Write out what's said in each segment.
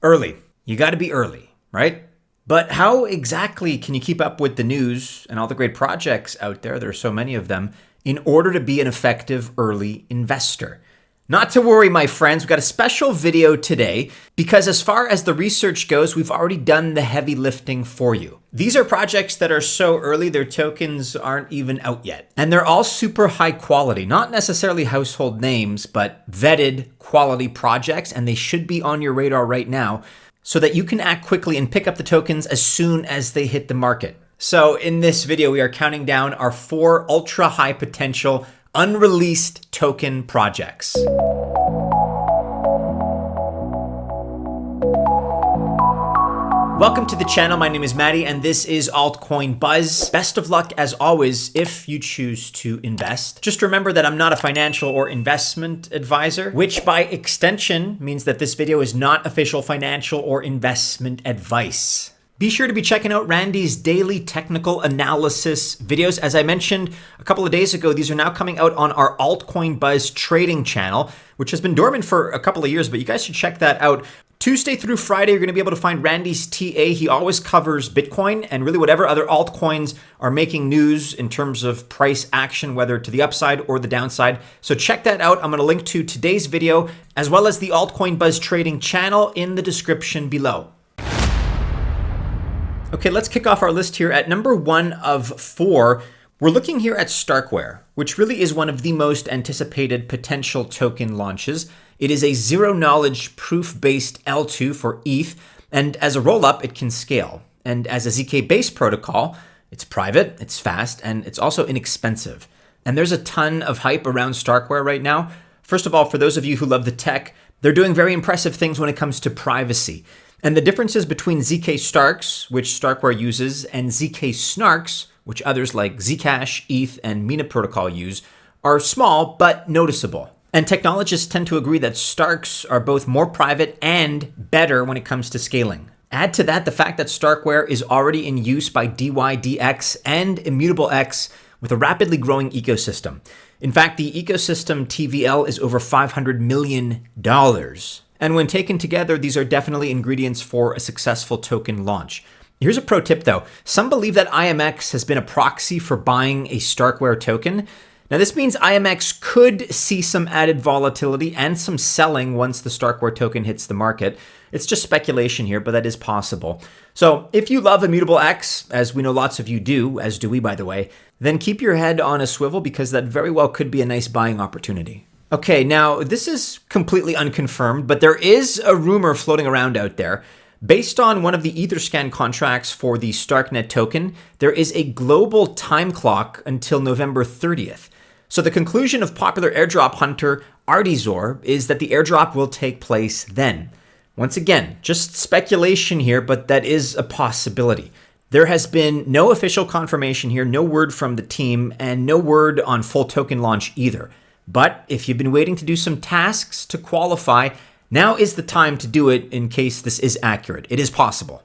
Early. You got to be early, right? But how exactly can you keep up with the news and all the great projects out there, there are so many of them, in order to be an effective early investor? Not to worry, my friends, we've got a special video today because as far as the research goes, we've already done the heavy lifting for you. These are projects that are so early, their tokens aren't even out yet. And they're all super high quality, not necessarily household names, but vetted quality projects, and they should be on your radar right now so that you can act quickly and pick up the tokens as soon as they hit the market. So in this video, we are counting down our 4 ultra high potential unreleased token projects. Welcome to the channel. My name is Maddie and this is Altcoin Buzz. Best of luck as always if you choose to invest. Just remember that I'm not a financial or investment advisor, which by extension means that this video is not official financial or investment advice. Be sure to be checking out Randy's daily technical analysis videos. As I mentioned a couple of days ago, these are now coming out on our Altcoin Buzz trading channel, which has been dormant for a couple of years, but you guys should check that out. Tuesday through Friday, you're going to be able to find Randy's TA. He always covers Bitcoin and really whatever other altcoins are making news in terms of price action, whether to the upside or the downside. So check that out. I'm going to link to today's video as well as the Altcoin Buzz trading channel in the description below. Okay, let's kick off our list here at number 1 of 4. We're looking here at StarkWare, which really is one of the most anticipated potential token launches. It is a zero-knowledge proof-based L2 for ETH, and as a roll-up, it can scale. And as a zk-based protocol, it's private, it's fast, and it's also inexpensive. And there's a ton of hype around StarkWare right now. First of all, for those of you who love the tech, they're doing very impressive things when it comes to privacy. And the differences between zkStarks, which StarkWare uses, and zkSnarks, which others like Zcash, ETH, and Mina Protocol use, are small but noticeable. And technologists tend to agree that Starks are both more private and better when it comes to scaling. Add to that the fact that StarkWare is already in use by DYDX and ImmutableX with a rapidly growing ecosystem. In fact, the ecosystem TVL is over $500 million. And when taken together, these are definitely ingredients for a successful token launch. Here's a pro tip though. Some believe that IMX has been a proxy for buying a StarkWare token. Now this means IMX could see some added volatility and some selling once the StarkWare token hits the market. It's just speculation here, but that is possible. So if you love ImmutableX, as we know lots of you do, as do we by the way, then keep your head on a swivel because that very well could be a nice buying opportunity. Okay, now this is completely unconfirmed, but there is a rumor floating around out there. Based on one of the Etherscan contracts for the StarkNet token, there is a global time clock until November 30th. So the conclusion of popular airdrop hunter Artizor is that the airdrop will take place then. Once again, just speculation here, but that is a possibility. There has been no official confirmation here, no word from the team, and no word on full token launch either. But if you've been waiting to do some tasks to qualify, now is the time to do it in case this is accurate. It is possible.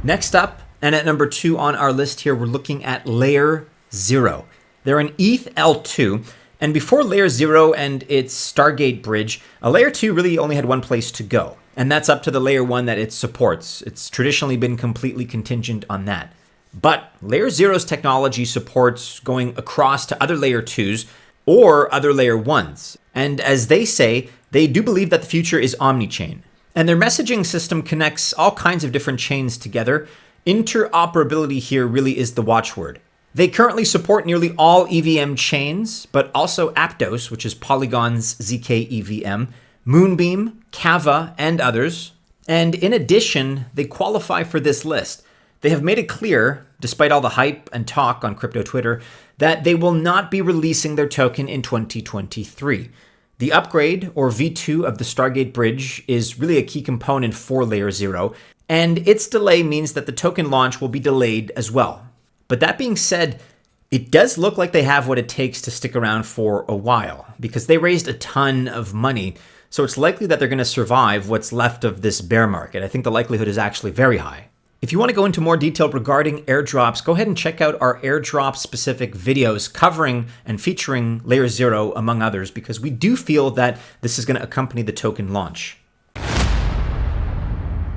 Next up, and at number 2 on our list here, we're looking at LayerZero. They're an ETH L2, and before LayerZero and its Stargate bridge, a Layer 2 really only had one place to go, and that's up to the Layer 1 that it supports. It's traditionally been completely contingent on that. But LayerZero's technology supports going across to other Layer 2s or other Layer 1s. And as they say, they do believe that the future is omni-chain. And their messaging system connects all kinds of different chains together. Interoperability here really is the watchword. They currently support nearly all EVM chains, but also Aptos, which is Polygon's ZK EVM, Moonbeam, Kava, and others. And in addition, they qualify for this list. They have made it clear, despite all the hype and talk on crypto Twitter, that they will not be releasing their token in 2023. The upgrade, or V2 of the Stargate bridge, is really a key component for LayerZero, and its delay means that the token launch will be delayed as well. But that being said, it does look like they have what it takes to stick around for a while, because they raised a ton of money, so it's likely that they're going to survive what's left of this bear market. I think the likelihood is actually very high. If you want to go into more detail regarding airdrops, go ahead and check out our airdrop-specific videos covering and featuring LayerZero, among others, because we do feel that this is going to accompany the token launch.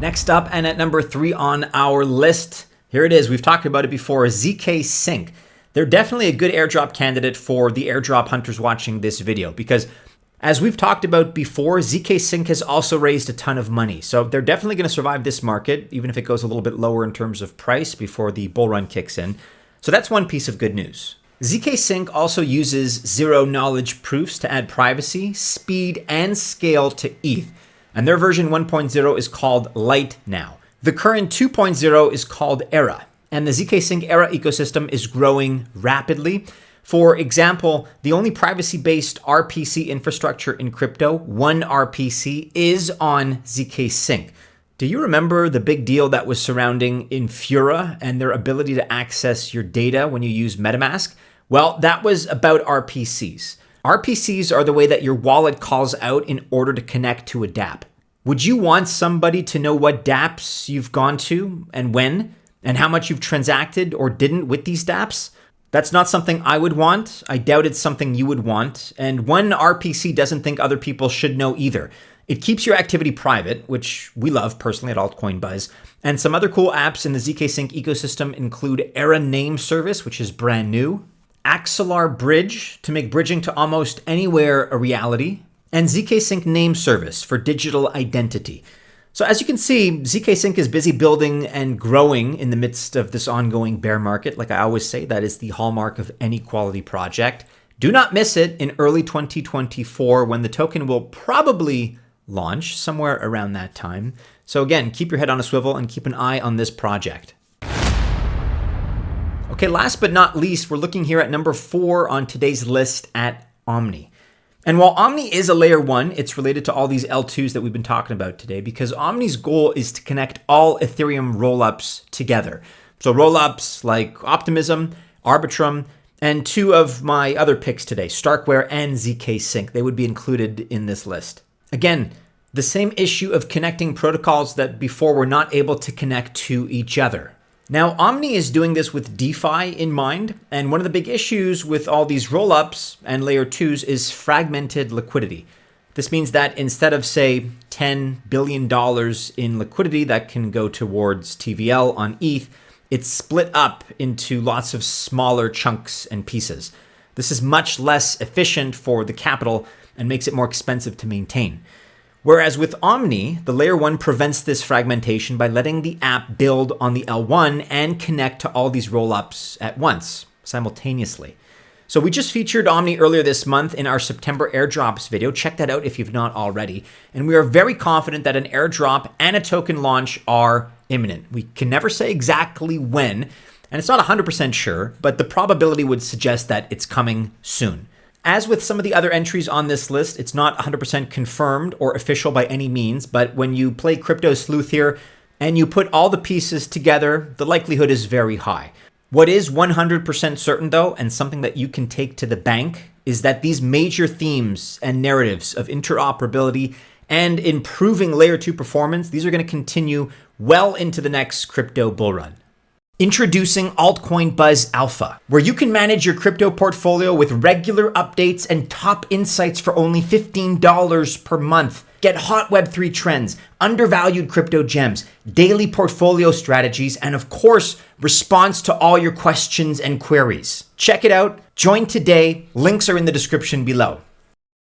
Next up, and at number 3 on our list, here it is. We've talked about it before, zkSync. They're definitely a good airdrop candidate for the airdrop hunters watching this video because, as we've talked about before, zkSync has also raised a ton of money. So they're definitely going to survive this market, even if it goes a little bit lower in terms of price before the bull run kicks in. So that's one piece of good news. zkSync also uses zero-knowledge proofs to add privacy, speed, and scale to ETH. And their version 1.0 is called Lite now. The current 2.0 is called Era. And the zkSync Era ecosystem is growing rapidly. For example, the only privacy-based RPC infrastructure in crypto, OneRPC, is on zkSync. Do you remember the big deal that was surrounding Infura and their ability to access your data when you use MetaMask? Well, that was about RPCs. RPCs are the way that your wallet calls out in order to connect to a dApp. Would you want somebody to know what dApps you've gone to and when, and how much you've transacted or didn't with these dApps? That's not something I would want. I doubt it's something you would want. And OneRPC doesn't think other people should know either. It keeps your activity private, which we love personally at Altcoin Buzz. And some other cool apps in the zkSync ecosystem include Era Name Service, which is brand new, Axelar Bridge to make bridging to almost anywhere a reality, and zkSync Name Service for digital identity. So as you can see, zkSync is busy building and growing in the midst of this ongoing bear market. Like I always say, that is the hallmark of any quality project. Do not miss it in early 2024 when the token will probably launch somewhere around that time. So again, keep your head on a swivel and keep an eye on this project. Okay, last but not least, we're looking here at number 4 on today's list at OMNI. And while OMNI is a layer 1, it's related to all these L2s that we've been talking about today because OMNI's goal is to connect all Ethereum rollups together. So rollups like Optimism, Arbitrum, and 2 of my other picks today, StarkWare and zkSync. They would be included in this list. Again, the same issue of connecting protocols that before were not able to connect to each other. Now, OMNI is doing this with DeFi in mind, and one of the big issues with all these rollups and layer 2s is fragmented liquidity. This means that instead of, say, $10 billion in liquidity that can go towards TVL on ETH, it's split up into lots of smaller chunks and pieces. This is much less efficient for the capital and makes it more expensive to maintain. Whereas with OMNI, the layer 1 prevents this fragmentation by letting the app build on the L1 and connect to all these rollups at once, simultaneously. So we just featured OMNI earlier this month in our September airdrops video. Check that out if you've not already. And we are very confident that an airdrop and a token launch are imminent. We can never say exactly when, and it's not 100% sure, but the probability would suggest that it's coming soon. As with some of the other entries on this list, it's not 100% confirmed or official by any means, but when you play Crypto Sleuth here and you put all the pieces together, the likelihood is very high. What is 100% certain though, and something that you can take to the bank, is that these major themes and narratives of interoperability and improving layer 2 performance, these are going to continue well into the next crypto bull run. Introducing Altcoin Buzz Alpha, where you can manage your crypto portfolio with regular updates and top insights for only $15 per month. Get hot Web3 trends, undervalued crypto gems, daily portfolio strategies, and of course, response to all your questions and queries. Check it out. Join today. Links are in the description below.